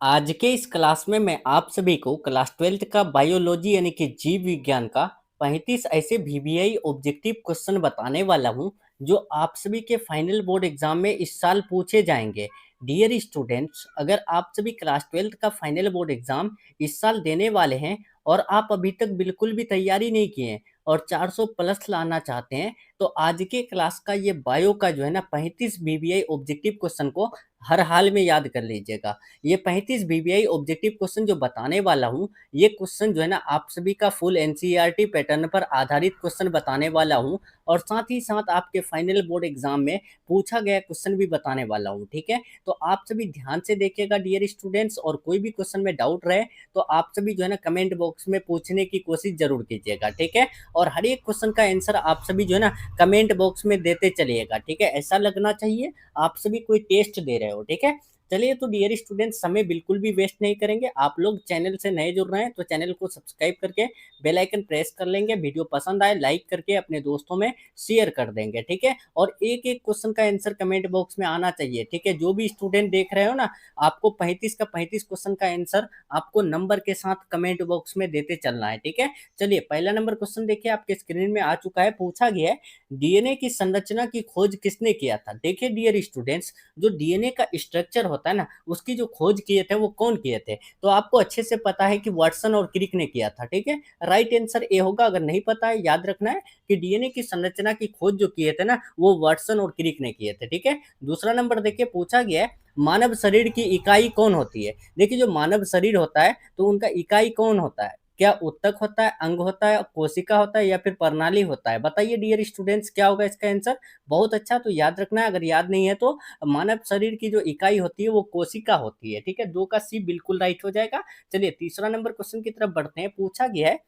आज के इस क्लास में मैं आप सभी को क्लास 12th का बायोलॉजी यानी कि जीव विज्ञान का 35 ऐसे वीवीआई ऑब्जेक्टिव क्वेश्चन बताने वाला हूं जो आप सभी के फाइनल बोर्ड एग्जाम में इस साल पूछे जाएंगे। डियर स्टूडेंट्स, अगर आप सभी क्लास 12th का फाइनल बोर्ड एग्जाम इस साल देने वाले हैं और आप अभी तक बिल्कुल भी तैयारी नहीं किए हैं और 400 प्लस लाना चाहते हैं, तो आज के क्लास का ये बायो का जो है ना 35 वीवीआई ऑब्जेक्टिव क्वेश्चन को हर हाल में याद कर लीजिएगा। ये 35 वीवीआई ऑब्जेक्टिव क्वेश्चन जो बताने वाला हूँ, ये क्वेश्चन जो है ना आप सभी का फुल एनसीईआरटी पैटर्न पर आधारित क्वेश्चन बताने वाला हूँ और साथ ही साथ आपके फाइनल बोर्ड एग्जाम में पूछा गया क्वेश्चन भी बताने वाला हूँ। ठीक है, तो आप सभी ध्यान से देखिएगा डियर स्टूडेंट्स, और कोई भी क्वेश्चन में डाउट रहे तो आप सभी जो है ना कमेंट बॉक्स में पूछने की कोशिश जरूर कीजिएगा। ठीक है, और हर एक क्वेश्चन का आंसर आप सभी जो है ना कमेंट बॉक्स में देते चलिएगा। ठीक है, ऐसा लगना चाहिए आप सभी कोई टेस्ट दे रहे हो। ठीक है, चलिए तो डियर स्टूडेंट, समय बिल्कुल भी वेस्ट नहीं करेंगे। आप लोग चैनल से नए जुड़ रहे हैं तो चैनल को सब्सक्राइब करके बेल आइकन प्रेस कर लेंगे। वीडियो पसंद आए लाइक करके अपने दोस्तों में शेयर कर देंगे। ठीक है, और एक एक क्वेश्चन का आंसर कमेंट बॉक्स में आना चाहिए। ठीक है, जो भी स्टूडेंट देख रहे हो ना, आपको 35 का 35 क्वेश्चन का आंसर आपको नंबर के साथ कमेंट बॉक्स में देते चलना है। ठीक है, चलिए पहला नंबर क्वेश्चन देखिए, आपके स्क्रीन में आ चुका है। पूछा गया है, डीएनए की संरचना की खोज किसने किया था। देखिए डियर स्टूडेंट्स, जो डीएनए का स्ट्रक्चर होता है ना, उसकी जो खोज किए थे वो कौन किए थे, तो आपको अच्छे से पता है कि वाटसन और क्रिक ने किया था। ठीक है, राइट आंसर ए होगा। अगर नहीं पता है, याद रखना है कि डीएनए की संरचना की खोज जो किए थे ना, वो वाटसन और क्रिक ने किए थे। ठीक है, दूसरा नंबर देखिए, पूछा गया है मानव शरीर की इकाई कौन होती है। देखिए जो मानव शरीर होता है तो उनका इकाई कौन होता है। क्या उत्तक होता है, अंग होता है, कोशिका होता है या फिर प्रणाली होता है। बताइए डियर स्टूडेंट्स, क्या होगा इसका आंसर। बहुत अच्छा, तो याद रखना है। अगर याद नहीं है तो मानव शरीर की जो इकाई होती है वो कोशिका होती है। ठीक है, दो का सी बिल्कुल राइट हो जाएगा। चलिए तीसरा नंबर क्वेश्चन की तरफ बढ़ते हैं। पूछा गया है,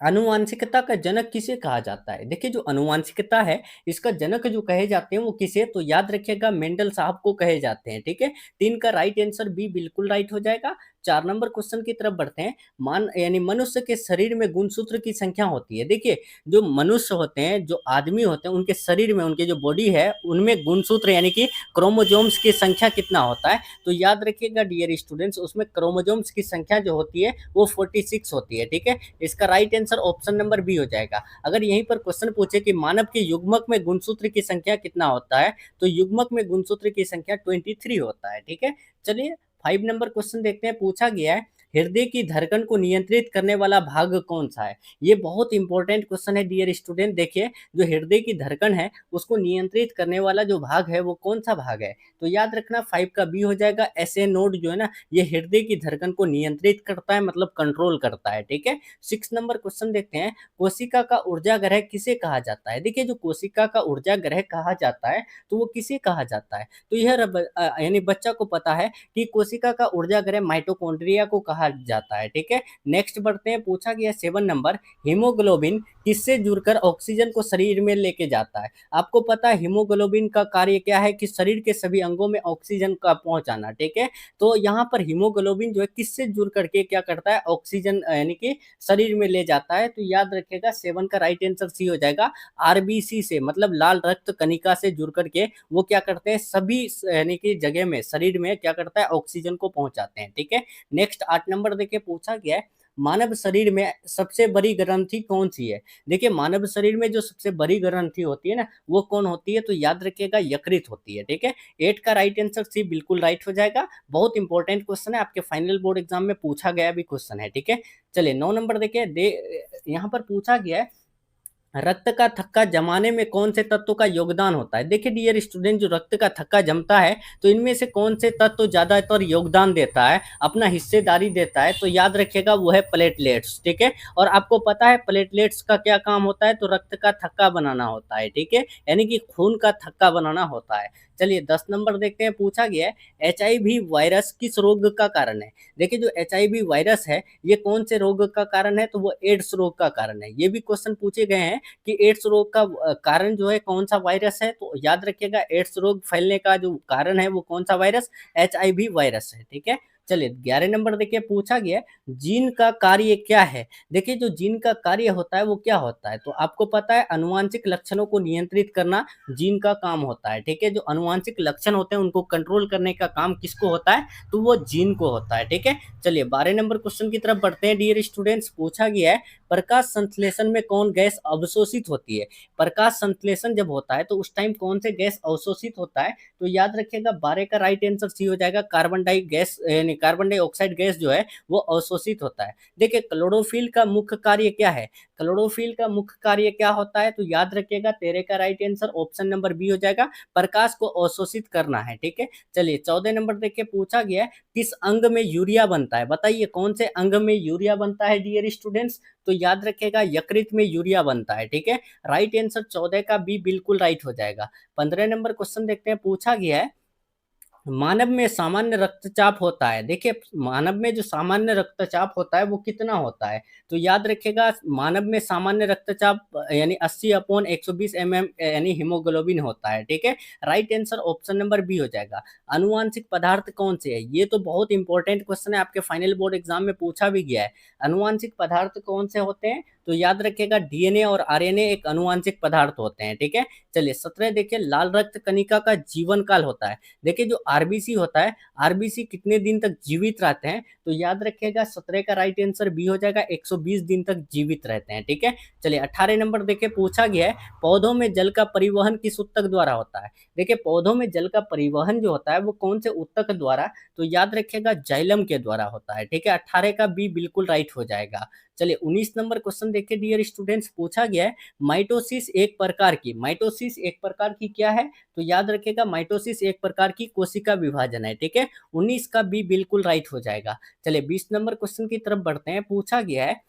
आनुवांशिकता का जनक किसे कहा जाता है। देखिए जो आनुवांशिकता है, इसका जनक जो कहे जाते हैं वो किसे, तो याद रखिएगा मेंडल साहब को कहे जाते हैं। ठीक है, तीन का राइट आंसर बी बिल्कुल राइट हो जाएगा। चार नंबर क्वेश्चन की तरफ बढ़ते हैं। मान यानी मनुष्य के शरीर में गुणसूत्र की संख्या होती है। देखिए जो मनुष्य होते हैं, जो आदमी होते हैं, उनके शरीर में, उनके जो बॉडी है, उनमें गुणसूत्र यानी कि क्रोमोजोम्स की संख्या कितना होता है, तो याद रखिएगा डियर स्टूडेंट्स, उसमें क्रोमोजोम्स की संख्या जो होती है वो 46 होती है। ठीक है, इसका right answer option number B हो जाएगा। अगर यहीं पर क्वेश्चन पूछे कि मानव के युग्मक में गुणसूत्र की संख्या कितना होता है, तो युग्मक में गुणसूत्र की संख्या 23 होता है। ठीक है, चलिए 5 नंबर क्वेश्चन देखते हैं। पूछा गया है, हृदय की धड़कन को नियंत्रित करने वाला भाग कौन सा है। ये बहुत इंपॉर्टेंट क्वेश्चन है डियर स्टूडेंट। देखिए जो हृदय की धड़कन है उसको नियंत्रित करने वाला जो भाग है वो कौन सा भाग है, तो याद रखना 5 का बी हो जाएगा। एसए नोड जो है ना, ये हृदय की धड़कन को नियंत्रित करता है, मतलब कंट्रोल करता है। ठीक है, 6 नंबर क्वेश्चन देखते हैं। कोशिका का ऊर्जा ग्रह किसे कहा जाता है। देखिए जो कोशिका का ऊर्जा ग्रह कहा जाता है तो वो किसे कहा जाता है, तो यह यानी बच्चा को पता है कि कोशिका का ऊर्जा ग्रह माइटोकॉन्ड्रिया को कहा जाता है। ठीक है, नेक्स्ट बढ़ते हैं। पूछा गया 7 नंबर, हीमोग्लोबिन किससे जुड़कर ऑक्सीजन को शरीर में लेके जाता है। आपको पता है हीमोग्लोबिन का कार्य क्या है, कि शरीर के सभी अंगों में ऑक्सीजन का पहुंचाना। ठीक है, तो यहाँ पर हीमोग्लोबिन जो है किससे जुड़ करके क्या करता है, ऑक्सीजन यानी कि शरीर में ले जाता है। तो याद रखिएगा 7 का राइट आंसर सी हो जाएगा। आरबीसी से, मतलब लाल रक्त कणिका से जुड़ करके वो क्या करते हैं, सभी यानी कि जगह में शरीर में क्या करता है, ऑक्सीजन को पहुंचाते हैं। ठीक है, नेक्स्ट 8 नंबर देखिए, पूछा गया है मानव शरीर में सबसे बड़ी ग्रंथि कौन सी है। देखिए मानव शरीर में जो सबसे बड़ी ग्रंथि होती है ना, वो कौन होती है, तो याद रखिएगा यकृत होती है। ठीक है, 8 का राइट आंसर सी बिल्कुल राइट हो जाएगा। बहुत इंपॉर्टेंट क्वेश्चन है, आपके फाइनल बोर्ड एग्जाम में पूछा गया भी क्वेश्चन है। ठीक है, चलिए 9 नंबर देखिए, यहाँ पर पूछा गया है, रक्त का थक्का जमाने में कौन से तत्व का योगदान होता है। देखिए डियर स्टूडेंट, जो रक्त का थक्का जमता है तो इनमें से कौन से तत्व ज्यादातर योगदान देता है, अपना हिस्सेदारी देता है, तो याद रखिएगा वो है प्लेटलेट्स। ठीक है, और आपको पता है प्लेटलेट्स का क्या काम होता है, तो रक्त का थक्का बनाना होता है। ठीक है, यानी कि खून का थक्का बनाना होता है। चलिए 10 नंबर देखते हैं। पूछा गया है, एचआईवी वायरस किस रोग का कारण है। देखिए जो एचआईवी वायरस है ये कौन से रोग का कारण है, तो वो एड्स रोग का कारण है। ये भी क्वेश्चन पूछे गए हैं कि एड्स रोग का कारण जो है कौन सा वायरस है, तो याद रखिएगा एड्स रोग फैलने का जो कारण है वो कौन सा वायरस, एचआईवी वायरस है। ठीक है, चलिए 11 नंबर देखिए पूछा गया है, जीन का कार्य क्या है? देखिए जो जीन का कार्य होता है वो क्या होता है? तो आपको पता है आनुवांशिक लक्षणों को नियंत्रित करना जीन का काम होता है, ठीक है? जो आनुवांशिक लक्षण होते हैं उनको कंट्रोल करने का काम किसको होता है? तो वो जीन को होता है, ठीक है? चलिए 12 नंबर क्वेश्चन की तरफ बढ़ते हैं डियर स्टूडेंट्स। पूछा गया है प्रकाश संश्लेषण में कौन गैस अवशोषित होती है? प्रकाश संश्लेषण जब होता है तो उस टाइम कौन से गैस अवशोषित होता है? तो याद रखिएगा 12 का राइट आंसर सी हो जाएगा, कार्बन डाई गैस यानी कार्बन डाइऑक्साइड गैस जो है वो अवशोषित होता है। देखिए क्लोरोफिल का मुख्य कार्य क्या है? क्लोरोफिल का मुख्य कार्य क्या होता है? तो याद रखिएगा 13 का right answer option number B हो जाएगा, प्रकाश को अवशोषित करना है, ठीक है? चलिए 14 नंबर देखिए पूछा गया है किस अंग में यूरिया बनता है? बताइए कौन से अंग में यूरिया बनता है डियर स्टूडेंट्स? तो याद रखिएगा यकृत में यूरिया बनता है, ठीक है? राइट आंसर 14 का बी बिल्कुल राइट हो जाएगा। 15 नंबर क्वेश्चन देखते हैं। पूछा गया है मानव में सामान्य रक्तचाप होता है। देखिए मानव में जो सामान्य रक्तचाप होता है वो कितना होता है? तो याद रखिएगा मानव में सामान्य रक्तचाप यानी 80/120 mm यानी हीमोग्लोबिन होता है, ठीक है? Right answer option number B हो जाएगा। आनुवांशिक पदार्थ कौन से है? ये तो बहुत इंपॉर्टेंट क्वेश्चन है, आपके फाइनल बोर्ड एग्जाम में पूछा भी गया है। आनुवांशिक पदार्थ कौन से होते हैं? तो याद रखिएगा डीएनए और आरएनए एक आनुवांशिक पदार्थ होते हैं, ठीक है? चलिए 17 देखिए लाल रक्त कणिका का जीवन काल होता है। देखिए जो आरबीसी होता है, आरबीसी कितने दिन तक जीवित रहते हैं? तो याद रखिएगा 17 का राइट आंसर बी हो जाएगा, 120 दिन तक जीवित रहते हैं, ठीक है? चलिए 18 नंबर देखिए पूछा गया है पौधों में जल का परिवहन किस ऊतक द्वारा होता है? देखिए पौधों में जल का परिवहन जो होता है वो कौन से ऊतक द्वारा? तो याद रखिएगा जाइलम के द्वारा होता है, ठीक है? 18 का बी बिल्कुल राइट हो जाएगा। चलिए 19 नंबर क्वेश्चन देखिए डियर स्टूडेंट्स। पूछा गया है माइटोसिस एक प्रकार की क्या है? तो याद रखिएगा माइटोसिस एक प्रकार की कोशिका विभाजन है, ठीक है? 19 का बी बिल्कुल राइट हो जाएगा। चलिए 20 नंबर क्वेश्चन की तरफ बढ़ते हैं। पूछा गया है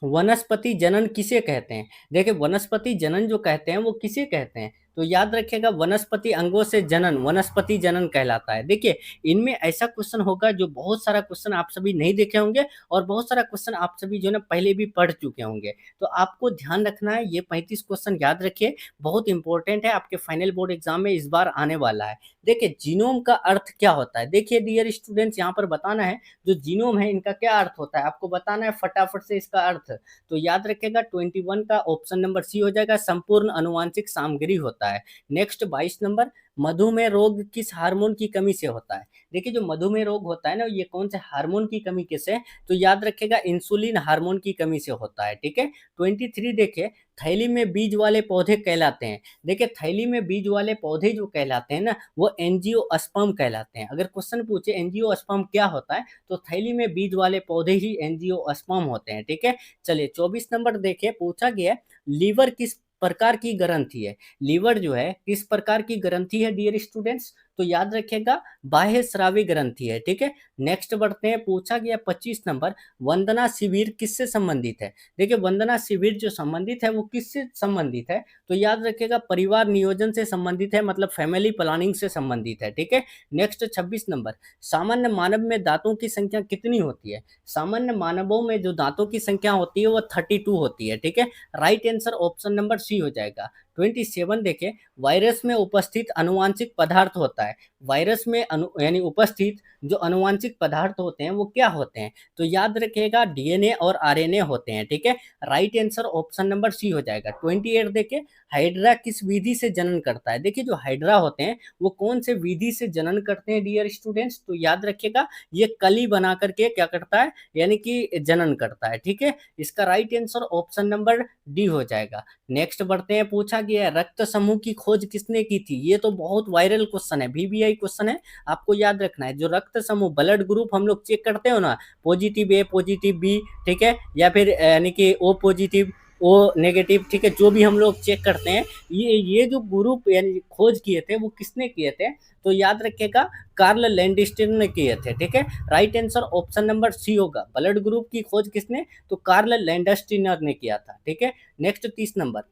वनस्पति जनन किसे कहते हैं? देखिए वनस्पति जनन जो कहते हैं वो किसे कहते हैं? तो याद रखिएगा वनस्पति अंगों से जनन वनस्पति जनन कहलाता है। देखिए इनमें ऐसा क्वेश्चन होगा जो बहुत सारा क्वेश्चन आप सभी नहीं देखे होंगे और बहुत सारा क्वेश्चन आप सभी जो है ना पहले भी पढ़ चुके होंगे। तो आपको ध्यान रखना है, ये 35 क्वेश्चन याद रखिए, बहुत इंपॉर्टेंट है, आपके फाइनल बोर्ड एग्जाम में इस बार आने वाला है। देखिए जीनोम का अर्थ क्या होता है? देखिए डियर स्टूडेंट्स यहाँ पर बताना है जो जीनोम है इनका क्या अर्थ होता है, आपको बताना है फटाफट से इसका अर्थ। तो याद रखिएगा 21 का ऑप्शन नंबर सी हो जाएगा, संपूर्ण आनुवांशिक सामग्री होता है। नेक्स्ट 22 नंबर मधुमेह रोग किस हार्मोन की कमी से होता है? देखिए जो मधुमेह रोग होता है ना ये कौन से हार्मोन की कमी के से? तो याद रखिएगा इंसुलिन हार्मोन की कमी से होता है, ठीक है? 23 देखिए थैली में बीज वाले पौधे कहलाते हैं। देखिए थैली में बीज वाले पौधे जो कहलाते हैं ना वो एंजियोस्पर्म कहलाते हैं। अगर क्वेश्चन पूछे एंजियोस्पर्म क्या होता है तो थैली में बीज वाले पौधे ही एंजियोस्पर्म होते हैं, ठीक है? चलिए 24 नंबर देखिए पूछा गया है लीवर किस प्रकार की ग्रंथि है? लीवर जो है किस प्रकार की ग्रंथि है डियर स्टूडेंट्स? तो याद रखिएगा बाह्य स्रावी ग्रंथि है, ठीक है? नेक्स्ट बढ़ते हैं। पूछा गया 25 नंबर वंदना शिविर किससे संबंधित है? देखिए वंदना शिविर जो संबंधित है वो किससे संबंधित है? तो याद रखिएगा परिवार नियोजन से संबंधित है, मतलब फैमिली प्लानिंग से संबंधित है, ठीक है? नेक्स्ट 26 नंबर सामान्य मानव में दांतों की संख्या कितनी होती है? सामान्य मानवों में जो दांतों की संख्या होती है वो 32 होती है, ठीक है? Right answer option number C हो जाएगा। 27 देखें वायरस में उपस्थित अनुवांशिक पदार्थ होता है। वायरस में यानी उपस्थित जो अनुवांशिक पदार्थ होते हैं वो क्या होते हैं? तो याद रखिएगा डीएनए और आरएनए होते हैं, ठीक है? Right answer option number C हो जाएगा। 28 देखें हाइड्रा किस विधि से जनन करता है? देखिए जो हाइड्रा होते हैं वो कौन से विधि से जनन करते हैं डियर स्टूडेंट्स? तो याद रखिएगा ये कली बना करके क्या करता है यानी कि जनन करता है, ठीक है? इसका right answer option number D हो जाएगा। नेक्स्ट बढ़ते हैं। पूछा गया है रक्त समूह की खोज किसने की थी? ये तो बहुत वायरल क्वेश्चन है, वीवीआई क्वेश्चन है, आपको याद रखना है। जो रक्त समूह ब्लड ग्रुप हम लोग चेक करते हो ना, पॉजिटिव ए पॉजिटिव बी, ठीक है, या फिर यानी कि ओ पॉजिटिव ओ नेगेटिव, ठीक है, जो भी हम लोग चेक करते हैं ये जो ग्रुप यानी खोज किए थे वो किसने किए थे? तो याद रखिएगा कार्ल लैंडस्टर ने किए थे, ठीक है? Right answer option number C होगा। ब्लड ग्रुप की खोज किसने? तो कार्ल लैंडस्टीनर ने किया था, ठीक है? नेक्स्ट 30 नंबर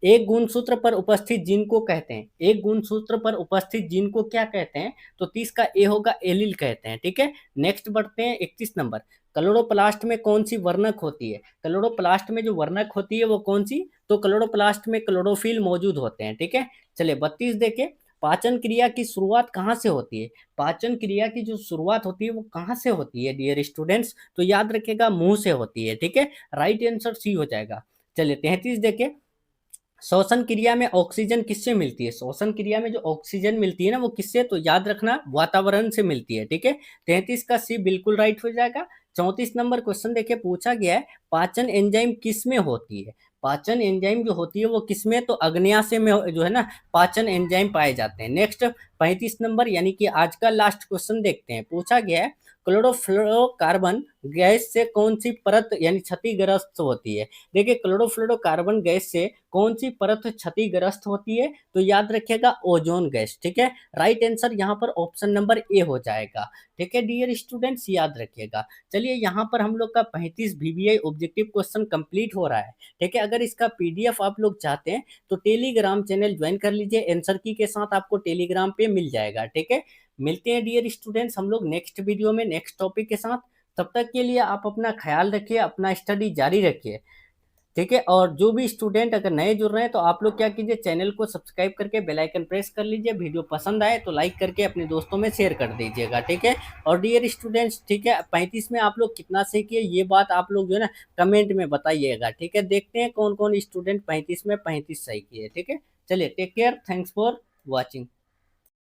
एक गुणसूत्र पर उपस्थित जीन को कहते हैं। एक गुणसूत्र पर उपस्थित जीन को क्या कहते हैं? तो 30 का ए होगा एलील कहते हैं, ठीक है? नेक्स्ट बढ़ते हैं 31 नंबर क्लोरोप्लास्ट में कौन सी वर्णक होती है? क्लोरोप्लास्ट में जो वर्णक होती है वो कौन सी? तो क्लोरोप्लास्ट में क्लोरोफिल मौजूद होते हैं, ठीक है? चलिए 32 देखें पाचन क्रिया की शुरुआत कहाँ से होती है? पाचन क्रिया की जो शुरुआत होती है वो कहाँ से होती है डियर स्टूडेंट्स? तो याद रखिएगा मुंह से होती है, ठीक है। राइट आंसर सी हो जाएगा। चलिए 33 देखिए, श्वसन क्रिया में ऑक्सीजन किससे मिलती है? श्वसन क्रिया में जो ऑक्सीजन मिलती है ना वो किससे, तो याद रखना वातावरण से मिलती है, ठीक है। 33 का सी बिल्कुल राइट हो जाएगा। 34 नंबर क्वेश्चन देखिए, पूछा गया है पाचन एंजाइम किस में होती है? पाचन एंजाइम जो होती है वो किस में, तो अग्न्याशय में जो है ना पाचन एंजाइम पाए जाते हैं। नेक्स्ट 35 नंबर यानी कि आज का लास्ट क्वेश्चन देखते हैं। पूछा गया है क्लोरोफ्लोरोकार्बन गैस से कौन सी परत यानी क्षतिग्रस्त होती है? देखिए क्लोरोफ्लोरोकार्बन गैस से कौन सी परत क्षतिग्रस्त होती है, तो याद रखिएगा ओजोन गैस, ठीक है। राइट आंसर यहाँ पर ऑप्शन नंबर ए हो जाएगा, ठीक है डियर स्टूडेंट्स, याद रखिएगा। चलिए यहाँ पर हम लोग का 35 वीवीआई ऑब्जेक्टिव क्वेश्चन कंप्लीट हो रहा है, ठीक है। अगर इसका पीडीएफ आप लोग चाहते हैं तो टेलीग्राम चैनल ज्वाइन कर लीजिए, आंसर की के साथ आपको टेलीग्राम पे मिल जाएगा, ठीक है। मिलते हैं डियर स्टूडेंट्स हम लोग नेक्स्ट वीडियो में नेक्स्ट टॉपिक के साथ। तब तक के लिए आप अपना ख्याल रखिए, अपना स्टडी जारी रखिए, ठीक है। और जो भी स्टूडेंट अगर नए जुड़ रहे हैं तो आप लोग क्या कीजिए, चैनल को सब्सक्राइब करके बेल आइकन प्रेस कर लीजिए। वीडियो पसंद आए तो लाइक करके अपने दोस्तों में शेयर कर दीजिएगा, ठीक है। और डियर स्टूडेंट्स, ठीक है, 35 में आप लोग कितना सीखिए ये बात आप लोग जो है ना कमेंट में बताइएगा, ठीक है। देखते हैं कौन कौन स्टूडेंट 35 में 35 सही किए, ठीक है। चलिए take care, thanks for watching.